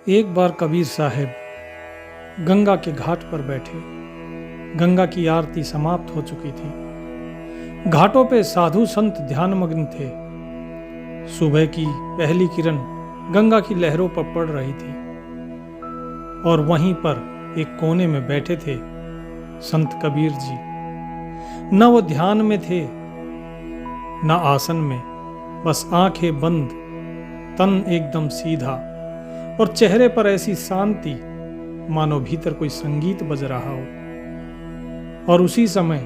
एक बार कबीर साहब गंगा के घाट पर बैठे। गंगा की आरती समाप्त हो चुकी थी। घाटों पे साधु संत ध्यानमग्न थे। सुबह की पहली किरण गंगा की लहरों पर पड़ रही थी और वहीं पर एक कोने में बैठे थे संत कबीर जी। न वो ध्यान में थे न आसन में, बस आंखें बंद, तन एकदम सीधा और चेहरे पर ऐसी शांति मानो भीतर कोई संगीत बज रहा हो। और उसी समय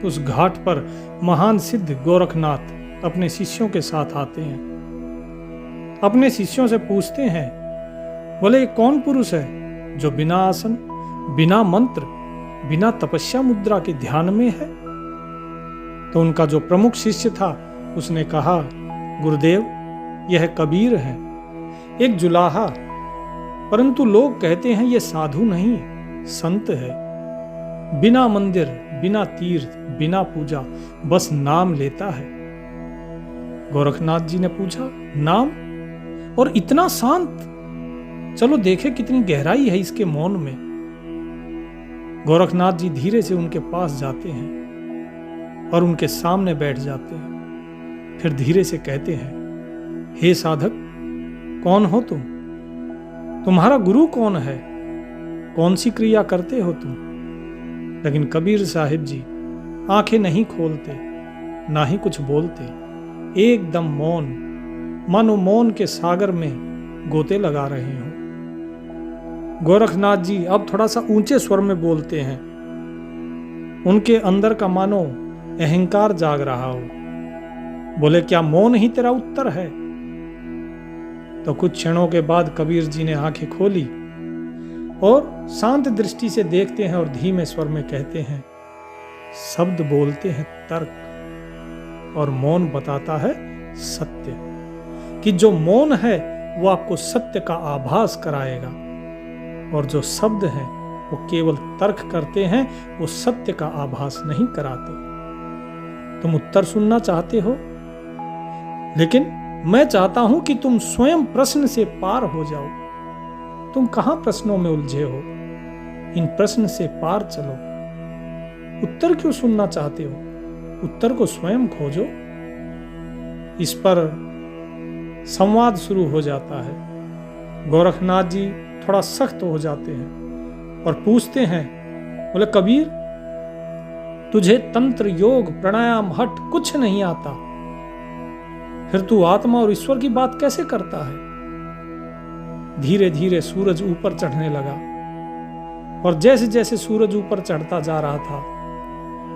उस घाट पर महान सिद्ध गोरखनाथ अपने शिष्यों के साथ आते हैं। अपने शिष्यों से पूछते हैं, बोले कौन पुरुष है जो बिना आसन, बिना मंत्र, बिना तपस्या मुद्रा के ध्यान में है? तो उनका जो प्रमुख शिष्य था उसने कहा, गुरुदेव यह कबीर है, एक जुलाहा, परंतु लोग कहते हैं ये साधु नहीं संत है। बिना मंदिर, बिना तीर्थ, बिना पूजा, बस नाम लेता है। गोरखनाथ जी ने पूछा, नाम? और इतना शांत? चलो देखे कितनी गहराई है इसके मौन में। गोरखनाथ जी धीरे से उनके पास जाते हैं और उनके सामने बैठ जाते हैं। फिर धीरे से कहते हैं, हे साधक, कौन हो तुम? तुम्हारा गुरु कौन है? कौन सी क्रिया करते हो तुम? लेकिन कबीर साहिब जी आंखें नहीं खोलते, ना ही कुछ बोलते, एकदम मौन, मानो मौन के सागर में गोते लगा रहे हो। गोरखनाथ जी अब थोड़ा सा ऊंचे स्वर में बोलते हैं। उनके अंदर का मानो अहंकार जाग रहा हो। बोले, क्या मौन ही तेरा उत्तर है? तो कुछ क्षणों के बाद कबीर जी ने आंखें खोली और शांत दृष्टि से देखते हैं और धीमे स्वर में कहते हैं, शब्द बोलते हैं तर्क और मौन बताता है सत्य। कि जो मौन है वो आपको सत्य का आभास कराएगा और जो शब्द हैं वो केवल तर्क करते हैं, वो सत्य का आभास नहीं कराते। तुम उत्तर सुनना चाहते हो, लेकिन मैं चाहता हूं कि तुम स्वयं प्रश्न से पार हो जाओ। तुम कहां प्रश्नों में उलझे हो? इन प्रश्न से पार चलो। उत्तर क्यों सुनना चाहते हो? उत्तर को स्वयं खोजो। इस पर संवाद शुरू हो जाता है। गोरखनाथ जी थोड़ा सख्त हो जाते हैं और पूछते हैं, बोले कबीर, तुझे तंत्र, योग, प्राणायाम, हठ कुछ नहीं आता, फिर तू आत्मा और ईश्वर की बात कैसे करता है? धीरे धीरे सूरज ऊपर चढ़ने लगा और जैसे जैसे सूरज ऊपर चढ़ता जा रहा था,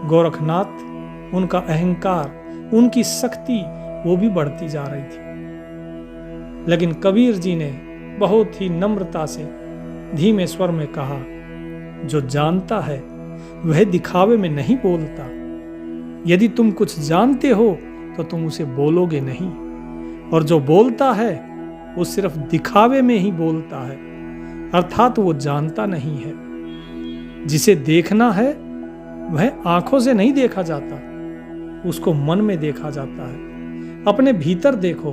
गोरखनाथ, उनका अहंकार, उनकी शक्ति वो भी बढ़ती जा रही थी। लेकिन कबीर जी ने बहुत ही नम्रता से धीमे स्वर में कहा, जो जानता है वह दिखावे में नहीं बोलता। यदि तुम कुछ जानते हो तो तुम उसे बोलोगे नहीं, और जो बोलता है वो सिर्फ दिखावे में ही बोलता है, अर्थात वो जानता नहीं है। जिसे देखना है वह आंखों से नहीं देखा जाता, उसको मन में देखा जाता है। अपने भीतर देखो,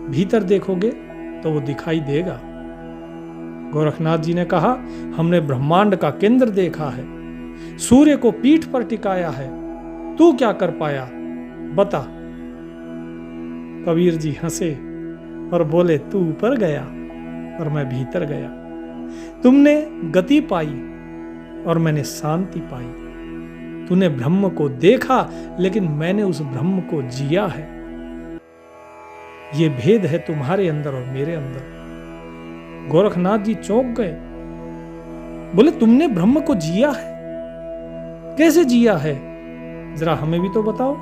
भीतर देखोगे तो वो दिखाई देगा। गोरखनाथ जी ने कहा, हमने ब्रह्मांड का केंद्र देखा है, सूर्य को पीठ पर टिकाया है, तू क्या कर पाया बता? कबीर जी हंसे और बोले, तू ऊपर गया और मैं भीतर गया। तुमने गति पाई और मैंने शांति पाई। तूने ब्रह्म को देखा, लेकिन मैंने उस ब्रह्म को जिया है। ये भेद है तुम्हारे अंदर और मेरे अंदर। गोरखनाथ जी चौंक गए। बोले, तुमने ब्रह्म को जिया है? कैसे जिया है? जरा हमें भी तो बताओ।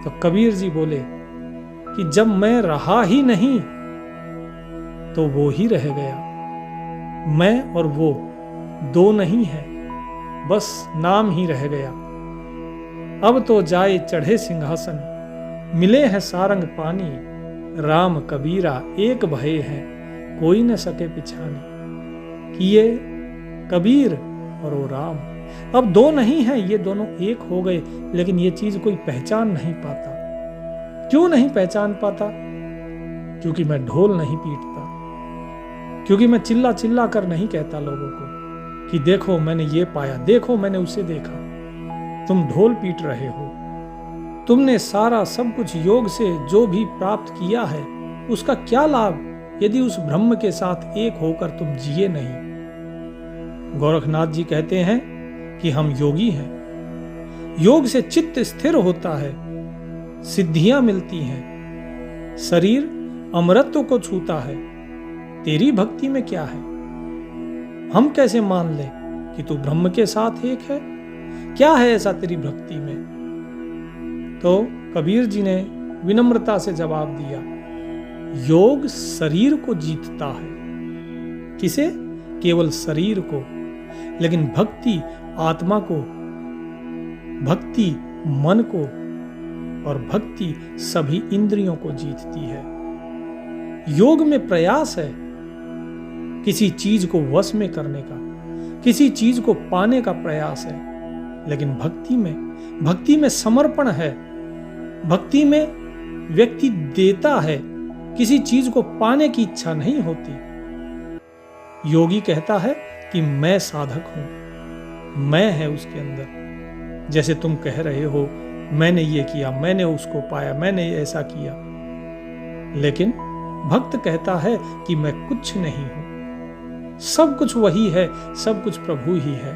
तो कबीर जी बोले कि जब मैं रहा ही नहीं तो वो ही रह गया। मैं और वो दो नहीं है, बस नाम ही रह गया। अब तो जाए चढ़े सिंहासन, मिले हैं सारंग पानी, राम कबीरा एक भये हैं, कोई न सके पिछानी। कि ये कबीर और वो राम अब दो नहीं है, ये दोनों एक हो गए, लेकिन ये चीज कोई पहचान नहीं पाता। क्यों नहीं पहचान पाता? क्योंकि मैं ढोल नहीं पीटता, क्योंकि मैं चिल्ला चिल्ला कर नहीं कहता लोगों को कि देखो मैंने ये पाया, देखो मैंने उसे देखा। तुम ढोल पीट रहे हो। तुमने सारा सब कुछ योग से जो भी प्राप्त किया है उसका क्या लाभ यदि उस ब्रह्म के साथ एक होकर तुम जिए नहीं। गोरखनाथ जी कहते हैं कि हम योगी हैं। योग से चित्त स्थिर होता है, सिद्धियां मिलती हैं, शरीर अमरत्व को छूता है। तेरी भक्ति में क्या है? हम कैसे मान ले कि तू ब्रह्म के साथ एक है? क्या है ऐसा तेरी भक्ति में? तो कबीर जी ने विनम्रता से जवाब दिया, योग शरीर को जीतता है। किसे? केवल शरीर को। लेकिन भक्ति आत्मा को, भक्ति मन को और भक्ति सभी इंद्रियों को जीतती है। योग में प्रयास है किसी चीज को वश में करने का, किसी चीज को पाने का प्रयास है। लेकिन भक्ति में समर्पण है। भक्ति में व्यक्ति देता है, किसी चीज को पाने की इच्छा नहीं होती। योगी कहता है कि मैं साधक हूं, मैं है उसके अंदर। जैसे तुम कह रहे हो मैंने ये किया, मैंने उसको पाया, मैंने ऐसा किया। लेकिन भक्त कहता है कि मैं कुछ नहीं हूं, सब कुछ वही है, सब कुछ प्रभु ही है।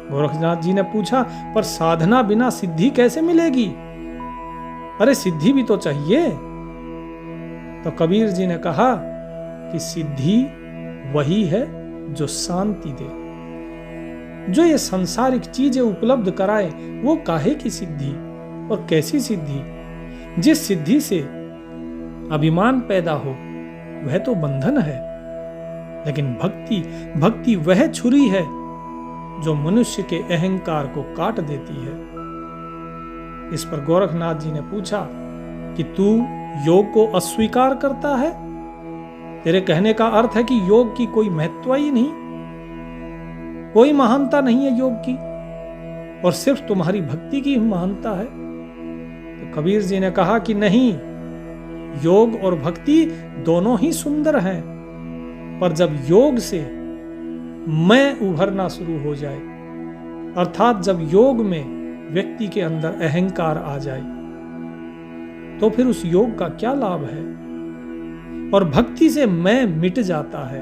गोरखनाथ जी ने पूछा, पर साधना बिना सिद्धि कैसे मिलेगी? अरे सिद्धि भी तो चाहिए। तो कबीर जी ने कहा कि सिद्धि वही है जो शांति दे। जो ये सांसारिक चीजें उपलब्ध कराए वो काहे की सिद्धि और कैसी सिद्धि? जिस सिद्धि से अभिमान पैदा हो वह तो बंधन है। लेकिन भक्ति वह छुरी है जो मनुष्य के अहंकार को काट देती है। इस पर गोरखनाथ जी ने पूछा कि तू योग को अस्वीकार करता है? तेरे कहने का अर्थ है कि योग की कोई महत्व ही नहीं, कोई महानता नहीं है योग की, और सिर्फ तुम्हारी भक्ति की महानता है। तो कबीर जी ने कहा कि नहीं, योग और भक्ति दोनों ही सुंदर हैं, पर जब योग से मैं उभरना शुरू हो जाए, अर्थात जब योग में व्यक्ति के अंदर अहंकार आ जाए, तो फिर उस योग का क्या लाभ है? और भक्ति से मैं मिट जाता है,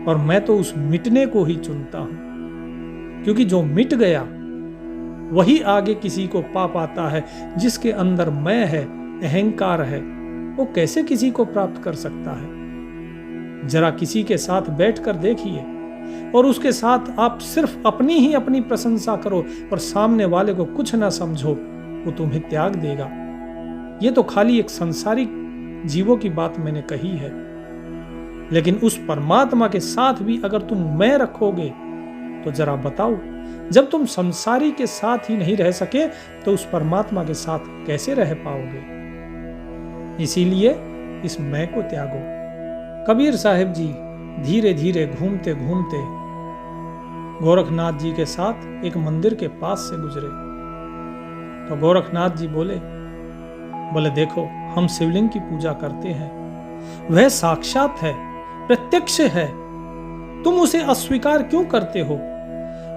और मैं तो उस मिटने को ही चुनता हूं, क्योंकि जो मिट गया वही आगे किसी को पा पाता है। जिसके अंदर मैं है, अहंकार है, वो कैसे किसी को प्राप्त कर सकता है? जरा किसी के साथ बैठकर देखिए और उसके साथ आप सिर्फ अपनी ही अपनी प्रशंसा करो और सामने वाले को कुछ ना समझो, वो तुम्हें त्याग देगा। ये तो खाली एक संसारिक जीवों की बात मैंने कही है, लेकिन उस परमात्मा के साथ भी अगर तुम मैं रखोगे तो जरा बताओ, जब तुम संसारी के साथ ही नहीं रह सके तो उस परमात्मा के साथ कैसे रह पाओगे? इसीलिए इस मैं को त्यागो। कबीर साहिब जी धीरे धीरे घूमते घूमते गोरखनाथ जी के साथ एक मंदिर के पास से गुजरे। तो गोरखनाथ जी बोले देखो, हम शिवलिंग की पूजा करते हैं, वह साक्षात है, प्रत्यक्ष है, तुम उसे अस्वीकार क्यों करते हो?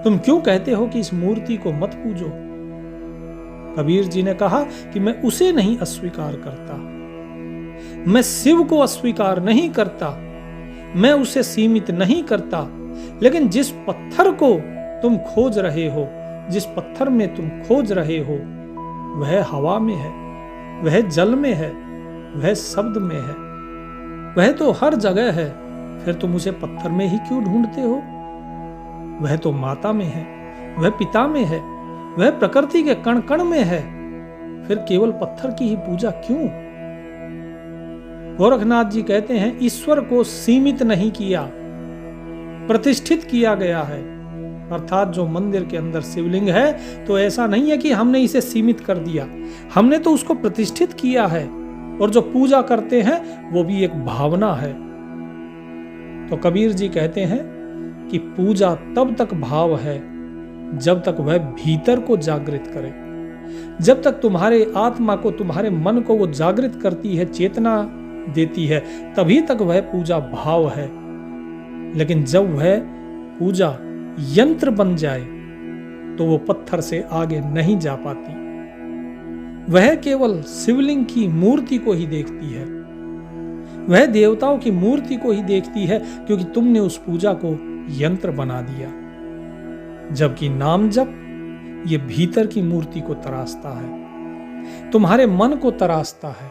तुम क्यों कहते हो कि इस मूर्ति को मत पूजो? कबीर जी ने कहा कि मैं उसे नहीं अस्वीकार करता, मैं शिव को अस्वीकार नहीं करता, मैं उसे सीमित नहीं करता, लेकिन जिस पत्थर को तुम खोज रहे हो, जिस पत्थर में तुम खोज रहे हो, वह हवा में है, वह जल में है, वह शब्द में है, वह तो हर जगह है, फिर तुम उसे पत्थर में ही क्यों ढूंढते हो? वह तो माता में है, वह पिता में है, वह प्रकृति के कण कण में है, फिर केवल पत्थर की ही पूजा क्यों? गोरखनाथ जी कहते हैं, ईश्वर को सीमित नहीं किया, प्रतिष्ठित किया गया है। अर्थात जो मंदिर के अंदर शिवलिंग है तो ऐसा नहीं है कि हमने इसे सीमित कर दिया, हमने तो उसको प्रतिष्ठित किया है, और जो पूजा करते हैं वो भी एक भावना है। तो कबीर जी कहते हैं कि पूजा तब तक भाव है जब तक वह भीतर को जागृत करे, जब तक तुम्हारे आत्मा को, तुम्हारे मन को वो जागृत करती है, चेतना देती है, तभी तक वह पूजा भाव है। लेकिन जब वह पूजा यंत्र बन जाए तो वो पत्थर से आगे नहीं जा पाती। वह केवल शिवलिंग की मूर्ति को ही देखती है, वह देवताओं की मूर्ति को ही देखती है, क्योंकि तुमने उस पूजा को यंत्र बना दिया। जबकि नाम जप ये भीतर की मूर्ति को तराशता है, तुम्हारे मन को तराशता है,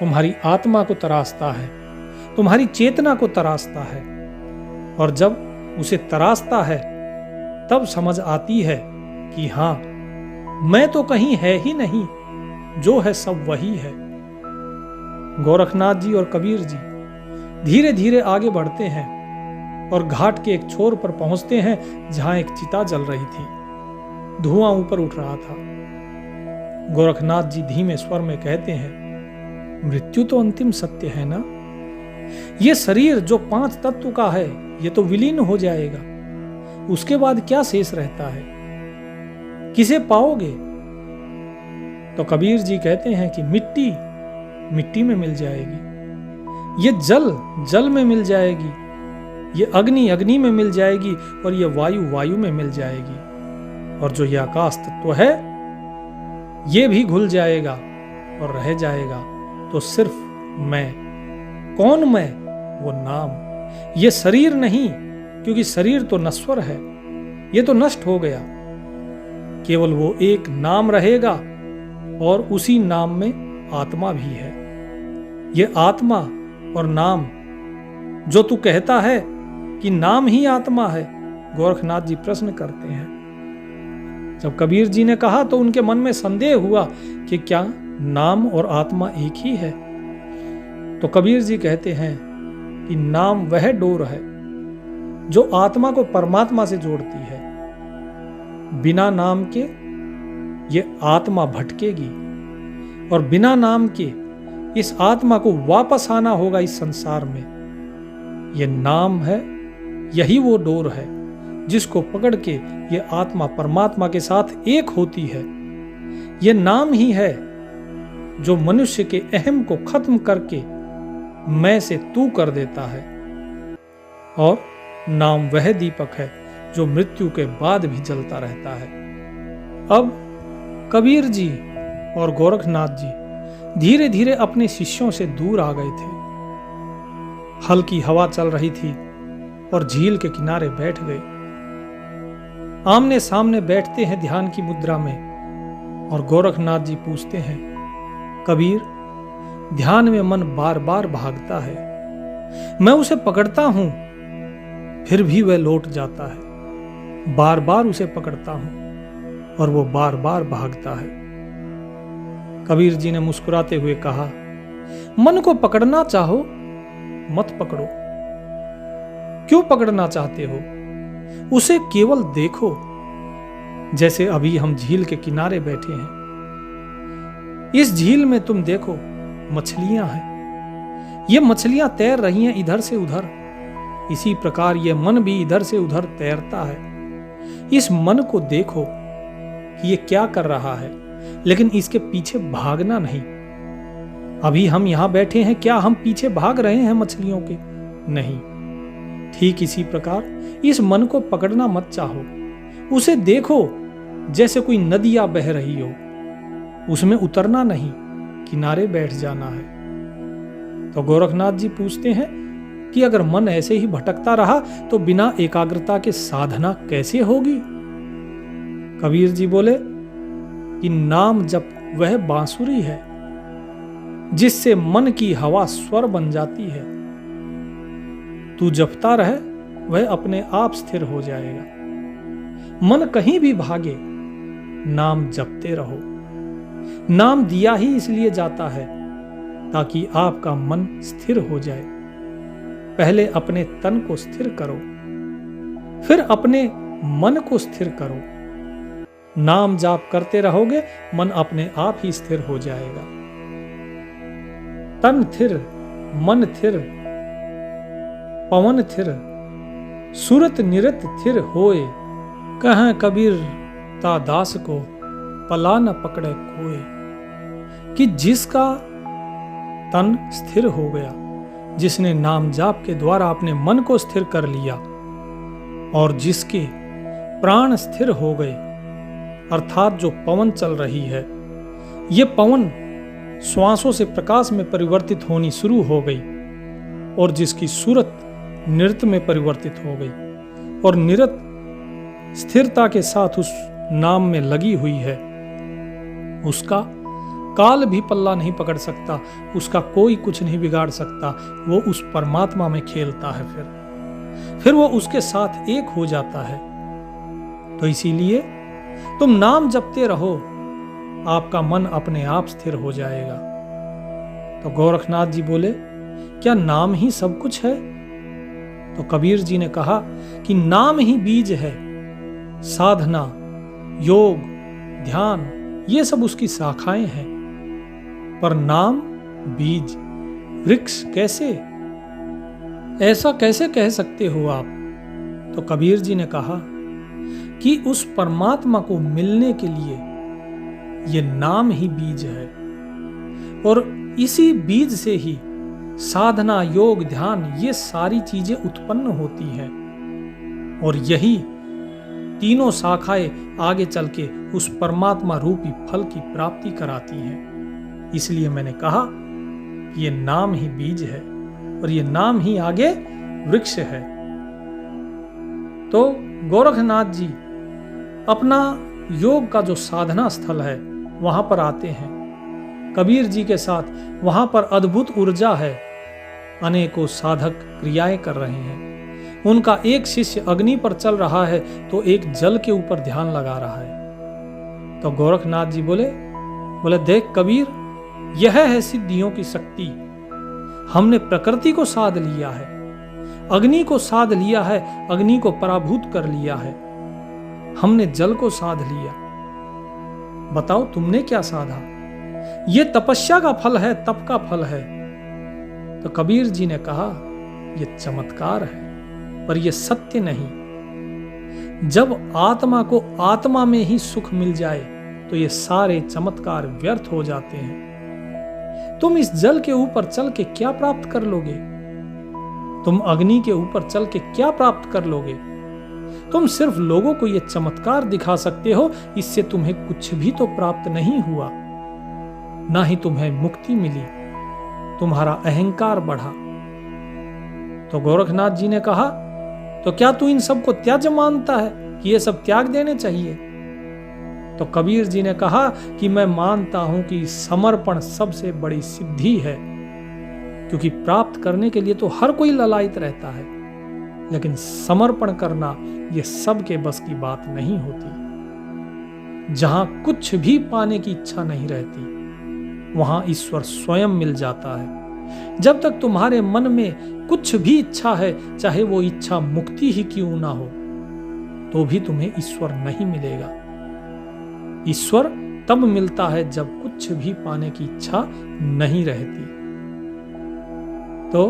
तुम्हारी आत्मा को तराशता है, तुम्हारी चेतना को तराशता है। और जब उसे तराशता है तब समझ आती है कि हां, मैं तो कहीं है ही नहीं, जो है सब वही है। गोरखनाथ जी और कबीर जी धीरे धीरे आगे बढ़ते हैं और घाट के एक छोर पर पहुंचते हैं जहां एक चिता जल रही थी, धुआं ऊपर उठ रहा था। गोरखनाथ जी धीमे स्वर में कहते हैं, मृत्यु तो अंतिम सत्य है ना? ये शरीर जो 5 तत्व का है ये तो विलीन हो जाएगा, उसके बाद क्या शेष रहता है? किसे पाओगे? तो कबीर जी कहते हैं कि मिट्टी मिट्टी में मिल जाएगी, ये जल जल में मिल जाएगी, ये अग्नि अग्नि में मिल जाएगी, और ये वायु वायु में मिल जाएगी, और जो ये आकाश तत्व है ये भी घुल जाएगा और रह जाएगा तो सिर्फ मैं। कौन मैं? वो नाम। ये शरीर नहीं, क्योंकि शरीर तो नश्वर है, ये तो नष्ट हो गया। केवल वो एक नाम रहेगा, और उसी नाम में आत्मा भी है। ये आत्मा और नाम, जो तू कहता है कि नाम ही आत्मा है, गोरखनाथ जी प्रश्न करते हैं। जब कबीर जी ने कहा तो उनके मन में संदेह हुआ कि क्या नाम और आत्मा एक ही है? तो कबीर जी कहते हैं कि नाम वह डोर है जो आत्मा को परमात्मा से जोड़ती है। बिना नाम के ये आत्मा भटकेगी, और बिना नाम के इस आत्मा को वापस आना होगा इस संसार में। ये नाम है, यही वो डोर है जिसको पकड़ के ये आत्मा परमात्मा के साथ एक होती है। ये नाम ही है जो मनुष्य के अहम को खत्म करके मैं से तू कर देता है, और नाम वह दीपक है जो मृत्यु के बाद भी जलता रहता है। अब कबीर जी और गोरखनाथ जी धीरे धीरे अपने शिष्यों से दूर आ गए थे। हल्की हवा चल रही थी और झील के किनारे बैठ गए। आमने सामने बैठते हैं ध्यान की मुद्रा में, और गोरखनाथ जी पूछते हैं, कबीर, ध्यान में मन बार बार भागता है, मैं उसे पकड़ता हूं फिर भी वह लौट जाता है, बार बार उसे पकड़ता हूं और वो बार बार भागता है। कबीर जी ने मुस्कुराते हुए कहा, मन को पकड़ना चाहो मत पकड़ो। क्यों पकड़ना चाहते हो? उसे केवल देखो, जैसे अभी हम झील के किनारे बैठे हैं। इस झील में तुम देखो मछलियां हैं, ये मछलियां तैर रही हैं इधर से उधर। इसी प्रकार ये मन भी इधर से उधर तैरता है। इस मन को देखो कि ये क्या कर रहा है, लेकिन इसके पीछे भागना नहीं। अभी हम यहां बैठे हैं, क्या हम पीछे भाग रहे हैं मछलियों के? नहीं। ठीक इसी प्रकार इस मन को पकड़ना मत चाहो, उसे देखो जैसे कोई नदियां बह रही हो, उसमें उतरना नहीं, किनारे बैठ जाना है। तो गोरखनाथ जी पूछते हैं कि अगर मन ऐसे ही भटकता रहा तो बिना एकाग्रता के साधना कैसे होगी? कबीर जी बोले कि नाम जप वह बांसुरी है जिससे मन की हवा स्वर बन जाती है। तू जपता रहे, वह अपने आप स्थिर हो जाएगा। मन कहीं भी भागे, नाम जपते रहो। नाम दिया ही इसलिए जाता है ताकि आपका मन स्थिर हो जाए। पहले अपने तन को स्थिर करो, फिर अपने मन को स्थिर करो। नाम जाप करते रहोगे, मन अपने आप ही स्थिर हो जाएगा। तन थिर, मन थिर, पवन थिर, सुरत निरत थिर होए। कहें कबीर ता दास को, पला न पकड़े कोय। कि जिसका तन स्थिर हो गया, जिसने नाम जाप के द्वारा अपने मन को स्थिर कर लिया और जिसके प्राण स्थिर हो गए, अर्थात जो पवन चल रही है, ये पवन श्वासों से प्रकाश में परिवर्तित होनी शुरू हो गई और जिसकी सूरत नृत्य में परिवर्तित हो गई और निरत स्थिरता के साथ उस नाम में लगी हुई है, उसका काल भी पल्ला नहीं पकड़ सकता, उसका कोई कुछ नहीं बिगाड़ सकता। वो उस परमात्मा में खेलता है, फिर वो उसके साथ एक हो जाता है। तो इसीलिए तुम नाम जपते रहो, आपका मन अपने आप स्थिर हो जाएगा। तो गोरखनाथ जी बोले, क्या नाम ही सब कुछ है? तो कबीर जी ने कहा कि नाम ही बीज है, साधना, योग, ध्यान ये सब उसकी शाखाएं हैं, पर नाम बीज, वृक्ष कैसे? ऐसा कैसे कह सकते हो आप? तो कबीर जी ने कहा कि उस परमात्मा को मिलने के लिए ये नाम ही बीज है और इसी बीज से ही साधना, योग, ध्यान ये सारी चीजें उत्पन्न होती हैं और यही तीनों शाखाएं आगे चल के उस परमात्मा रूपी फल की प्राप्ति कराती हैं। इसलिए मैंने कहा ये नाम ही बीज है और ये नाम ही आगे वृक्ष है। तो गोरखनाथ जी अपना योग का जो साधना स्थल है वहां पर आते हैं। कबीर जी के साथ वहां पर अद्भुत ऊर्जा है, अनेकों साधक क्रियाएं कर रहे हैं। उनका एक शिष्य अग्नि पर चल रहा है तो एक जल के ऊपर ध्यान लगा रहा है। तो गोरखनाथ जी बोले देख कबीर, यह है सिद्धियों की शक्ति। हमने प्रकृति को साध लिया है, अग्नि को साध लिया है, अग्नि को पराभूत कर लिया है, हमने जल को साध लिया। बताओ तुमने क्या साधा? ये तपस्या का फल है, तप का फल है। तो कबीर जी ने कहा यह चमत्कार है, पर यह सत्य नहीं। जब आत्मा को आत्मा में ही सुख मिल जाए तो ये सारे चमत्कार व्यर्थ हो जाते हैं। तुम इस जल के ऊपर चल के क्या प्राप्त कर लोगे? तुम अग्नि के ऊपर चल के क्या प्राप्त कर लोगे? तुम सिर्फ लोगों को ये चमत्कार दिखा सकते हो, इससे तुम्हें कुछ भी तो प्राप्त नहीं हुआ, ना ही तुम्हें मुक्ति मिली, तुम्हारा अहंकार बढ़ा। तो गोरखनाथ जी ने कहा तो क्या तू इन सब को त्याज्य मानता है कि ये सब त्याग देने चाहिए? तो कबीर जी ने कहा कि मैं मानता हूं कि समर्पण सबसे बड़ी सिद्धि है, क्योंकि प्राप्त करने के लिए तो हर कोई ललायत रहता है, लेकिन समर्पण करना ये सबके बस की बात नहीं होती। जहां कुछ भी पाने की इच्छा नहीं रहती वहां ईश्वर स्वयं मिल जाता है। जब तक तुम्हारे मन में कुछ भी इच्छा है, चाहे वो इच्छा मुक्ति ही क्यों ना हो, तो भी तुम्हें ईश्वर नहीं मिलेगा। ईश्वर तब मिलता है जब कुछ भी पाने की इच्छा नहीं रहती। तो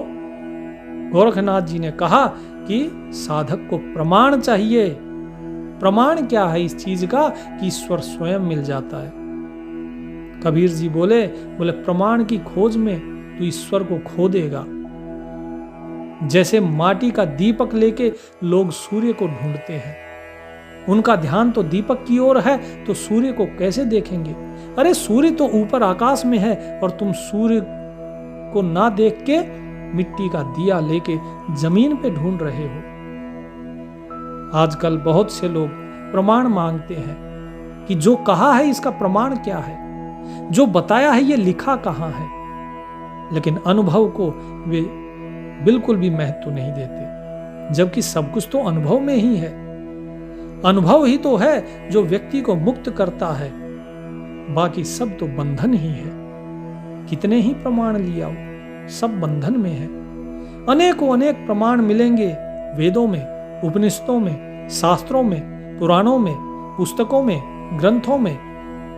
गोरखनाथ जी ने कहा कि साधक को प्रमाण चाहिए। प्रमाण क्या है इस चीज का कि ईश्वर स्वयं मिल जाता है। कबीर जी बोले प्रमाण की खोज में तू ईश्वर को खो देगा। जैसे माटी का दीपक लेके लोग सूर्य को ढूंढते हैं, उनका ध्यान तो दीपक की ओर है, तो सूर्य को कैसे देखेंगे? अरे सूर्य तो ऊपर आकाश में है और तुम सूर्य को ना देख के मिट्टी का दिया लेके जमीन पे ढूंढ रहे हो। आजकल बहुत से लोग प्रमाण मांगते हैं कि जो कहा है इसका प्रमाण क्या है, जो बताया है ये लिखा कहां है, लेकिन अनुभव को वे बिल्कुल भी महत्व नहीं देते, जबकि सब कुछ तो अनुभव में ही है। अनुभव ही तो है जो व्यक्ति को मुक्त करता है, बाकी सब तो बंधन ही है। कितने ही प्रमाण लिया हो, सब बंधन में है। अनेकों अनेक प्रमाण मिलेंगे वेदों में, उपनिषदों में, शास्त्रों में, पुराणों में, पुस्तकों में, ग्रंथों में,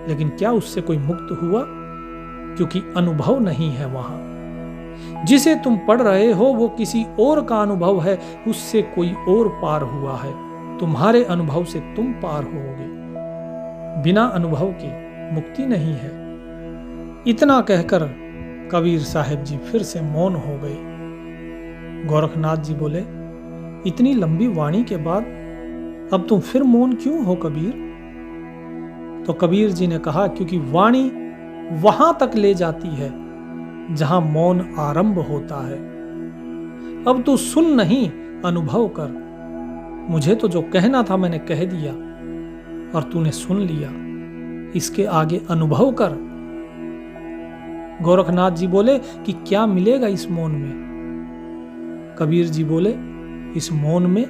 लेकिन क्या उससे कोई मुक्त हुआ? क्योंकि अनुभव नहीं है वहां। जिसे तुम पढ़ रहे हो वो किसी और का अनुभव है, उससे कोई और पार हुआ है। तुम्हारे अनुभव से तुम पार होगे, बिना अनुभव के मुक्ति नहीं है। इतना कहकर कबीर साहब जी फिर से मौन हो गए। गोरखनाथ जी बोले, इतनी लंबी वाणी के बाद अब तुम फिर मौन क्यों हो कबीर? तो कबीर जी ने कहा, क्योंकि वाणी वहां तक ले जाती है जहां मौन आरंभ होता है। अब तू सुन नहीं, अनुभव कर। मुझे तो जो कहना था मैंने कह दिया और तूने सुन लिया, इसके आगे अनुभव कर। गोरखनाथ जी बोले कि क्या मिलेगा इस मौन में? कबीर जी बोले, इस मौन में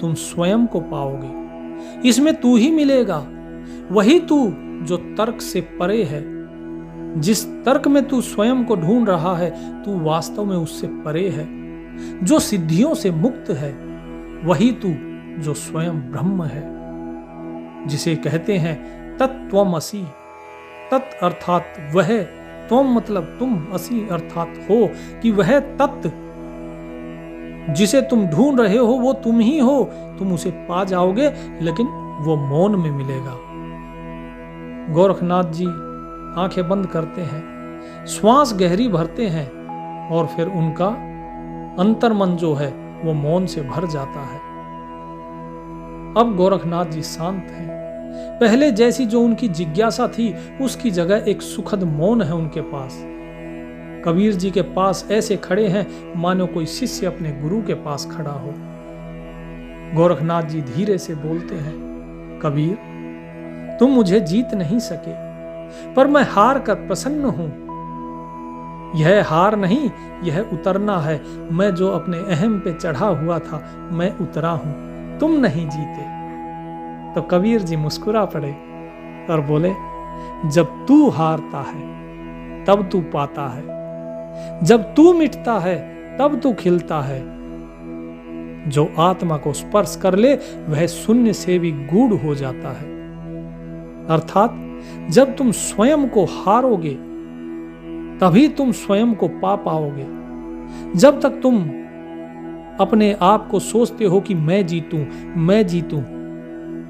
तुम स्वयं को पाओगे। इसमें तू ही मिलेगा, वही तू जो तर्क से परे है। जिस तर्क में तू स्वयं को ढूंढ रहा है, तू वास्तव में उससे परे है। जो सिद्धियों से मुक्त है, वही तू जो स्वयं ब्रह्म है, जिसे कहते हैं तत्त्वमसि। तत् अर्थात वह, त्वम मतलब तुम, असि अर्थात हो, कि वह तत्व जिसे तुम ढूंढ रहे हो वो तुम ही हो। तुम उसे पा जाओगे, लेकिन वो मौन में मिलेगा। गोरखनाथ जी आंखें बंद करते हैं, श्वास गहरी भरते हैं और फिर उनका अंतर्मन जो है वो मौन से भर जाता है। अब गोरखनाथ जी शांत हैं। पहले जैसी जो उनकी जिज्ञासा थी, उसकी जगह एक सुखद मौन है उनके पास। कबीर जी के पास ऐसे खड़े हैं मानो कोई शिष्य अपने गुरु के पास खड़ा हो। गोरखनाथ जी धीरे से बोलते हैं, कबीर, तुम मुझे जीत नहीं सके, पर मैं हार कर प्रसन्न हूं। यह हार नहीं, यह उतरना है। मैं जो अपने अहम पे चढ़ा हुआ था, मैं उतरा हूं, तुम नहीं जीते। तो कबीर जी मुस्कुरा पड़े और बोले, जब तू हारता है तब तू पाता है, जब तू मिटता है तब तू खिलता है। जो आत्मा को स्पर्श कर ले वह शून्य से भी गूढ़ हो जाता है। अर्थात जब तुम स्वयं को हारोगे तभी तुम स्वयं को पा पाओगे। जब तक तुम अपने आप को सोचते हो कि मैं जीतूं, मैं जीतूं,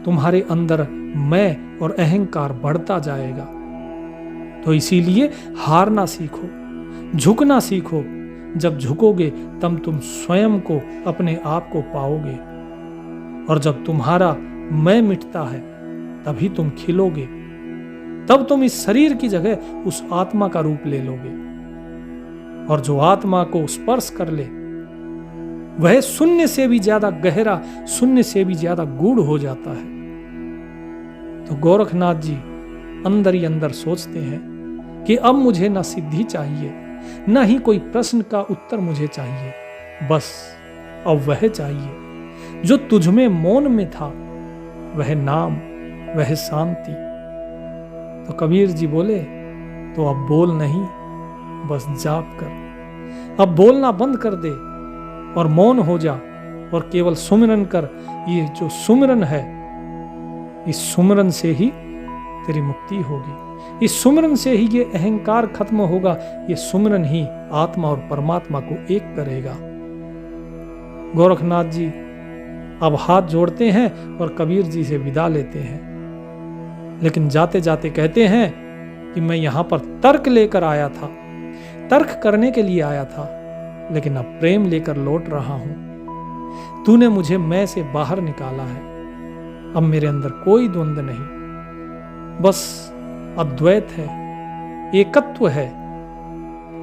तुम्हारे अंदर मैं और अहंकार बढ़ता जाएगा। तो इसीलिए हारना सीखो, झुकना सीखो। जब झुकोगे तब तुम स्वयं को, अपने आप को पाओगे। और जब तुम्हारा मैं मिटता है तभी तुम खिलोगे। तब तुम इस शरीर की जगह उस आत्मा का रूप ले लोगे। और जो आत्मा को स्पर्श कर ले वह शून्य से भी ज्यादा गहरा, शून्य से भी ज्यादा गूढ़ हो जाता है। तो गोरखनाथ जी अंदर ही अंदर सोचते हैं कि अब मुझे ना सिद्धि चाहिए, ना ही कोई प्रश्न का उत्तर मुझे चाहिए। बस अब वह चाहिए जो तुझमें मौन में था, वह नाम, वह शांति। तो कबीर जी बोले, तो अब बोल नहीं, बस जाप कर। अब बोलना बंद कर दे और मौन हो जा और केवल सुमिरन कर। ये जो सुमिरन है, इस सुमिरन से ही तेरी मुक्ति होगी। इस सुमिरन से ही ये अहंकार खत्म होगा। ये सुमिरन ही आत्मा और परमात्मा को एक करेगा। गोरखनाथ जी अब हाथ जोड़ते हैं और कबीर जी से विदा लेते हैं। लेकिन जाते जाते कहते हैं कि मैं यहां पर तर्क लेकर आया था, तर्क करने के लिए आया था, लेकिन अब प्रेम लेकर लौट रहा हूं। तूने मुझे मैं से बाहर निकाला है। अब मेरे अंदर कोई द्वंद्व नहीं, बस अद्वैत है, एकत्व है।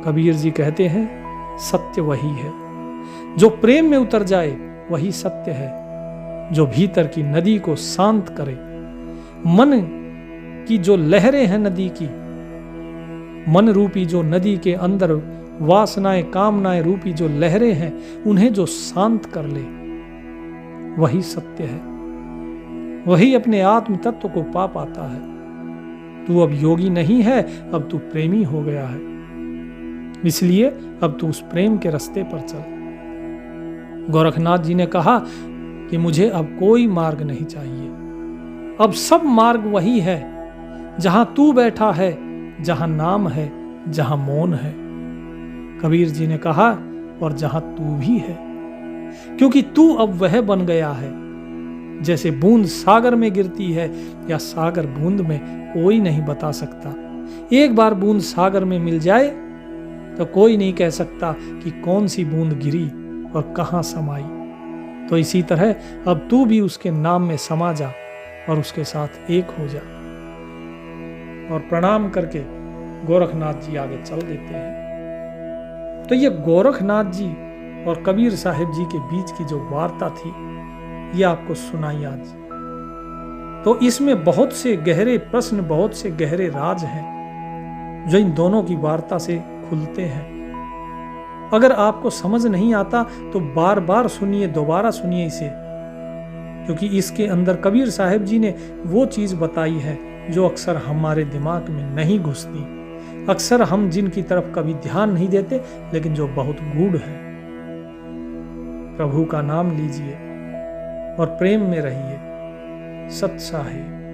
कबीर जी कहते हैं, सत्य वही है। जो प्रेम में उतर जाए वही सत्य है। जो भीतर की नदी को शांत करे, मन की जो लहरें हैं नदी की, मन रूपी जो नदी के अंदर वासनाएं, कामनाएं रूपी जो लहरें हैं, उन्हें जो शांत कर ले, वही सत्य है। वही अपने आत्म तत्व को पा पाता है। तू अब योगी नहीं है, अब तू प्रेमी हो गया है। इसलिए अब तू उस प्रेम के रास्ते पर चल। गोरखनाथ जी ने कहा कि मुझे अब कोई मार्ग नहीं चाहिए। अब सब मार्ग वही है जहां तू बैठा है, जहां नाम है, जहां मौन है। कबीर जी ने कहा, और जहां तू भी है, क्योंकि तू अब वह बन गया है। जैसे बूंद सागर में गिरती है या सागर बूंद में, कोई नहीं बता सकता। एक बार बूंद सागर में मिल जाए तो कोई नहीं कह सकता कि कौन सी बूंद गिरी और कहाँ समाई। तो इसी तरह अब तू भी उसके नाम में समा जा और उसके साथ एक हो जा। और प्रणाम करके गोरखनाथ जी आगे चल देते हैं। तो ये गोरखनाथ जी और कबीर साहिब जी के बीच की जो वार्ता थी, ये आपको सुनाई आज। तो इसमें बहुत से गहरे प्रश्न, बहुत से गहरे राज हैं जो इन दोनों की वार्ता से खुलते हैं। अगर आपको समझ नहीं आता तो बार बार सुनिए, दोबारा सुनिए इसे, क्योंकि इसके अंदर कबीर साहिब जी ने वो चीज बताई है जो अक्सर हमारे दिमाग में नहीं घुसती, अक्सर हम जिनकी तरफ कभी ध्यान नहीं देते, लेकिन जो बहुत गूढ़ है। प्रभु का नाम लीजिए और प्रेम में रहिए। सत साहिब।